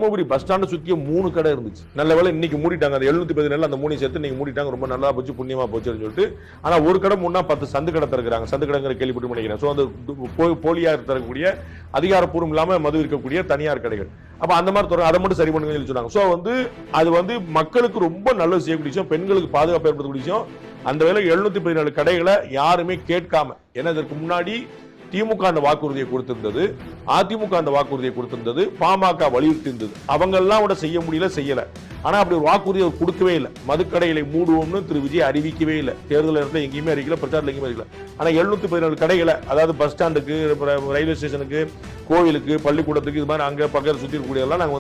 Dharmapuri bus ஸ்டாண்டை சுற்றிய 3 கடை இருந்துச்சு. நல்ல வேலை இன்னைக்கு மூடிட்டாங்க. அந்த 717 அந்த 3 சேர்த்து நீங்க மூடிட்டாங்க. ரொம்ப நல்லா போச்சு, புண்ணியமா போச்சுன்னு சொல்லிட்டு. ஆனா ஒரு கடை முன்னா 10 சந்து கடை திறக்கிறாங்க. சந்து கடைங்கிற கேள்விப்பட்டு நினைக்கிறேன். ஸோ அந்த போலியா தரக்கூடிய அதிகாரப்பூர்வம் இல்லாம மது இருக்கக்கூடிய தனியார் கடைகள். அப்ப அந்த மாதிரி அதை மட்டும் சரி பண்ணுங்க சொல்லி சொன்னாங்க. ஸோ அது மக்களுக்கு ரொம்ப நல்லது செய்யக்கூடிய விஷயம், பெண்களுக்கு பாதுகாப்பு ஏற்படுத்தக்கூடிய விஷயம். அந்த வேலை 717 கடைகளை யாருமே கேட்காம, ஏன்னா இதற்கு முன்னாடி திமுக அந்த வாக்குறுதியை கொடுத்திருந்தது, அதிமுக அந்த வாக்குறுதியை கொடுத்திருந்தது, பாமக வலியுறுத்தி இருந்தது. அவங்க எல்லாம் கூட செய்ய முடியல, செய்யல. ஆனா அப்படி ஒரு வாக்குறுதியை கொடுக்கவே இல்லை. மதுக்கடைகளை மூடுவோம்னு திரு விஜய் அறிவிக்கவே இல்லை. தேர்தல் நேரத்தில் எங்கேயுமே அறிவிக்கல, பிரச்சாரத்தில் எங்கேயுமே அறிவிக்கல. ஆனா 717 கடைகளை, அதாவது பஸ் ஸ்டாண்டுக்கு, ரயில்வே ஸ்டேஷனுக்கு, கோவிலுக்கு, பள்ளிக்கூடத்துக்கு, இது மாதிரி அங்க பக்கத்தில் சுத்தி இருக்கக்கூடிய எல்லாம் நாங்க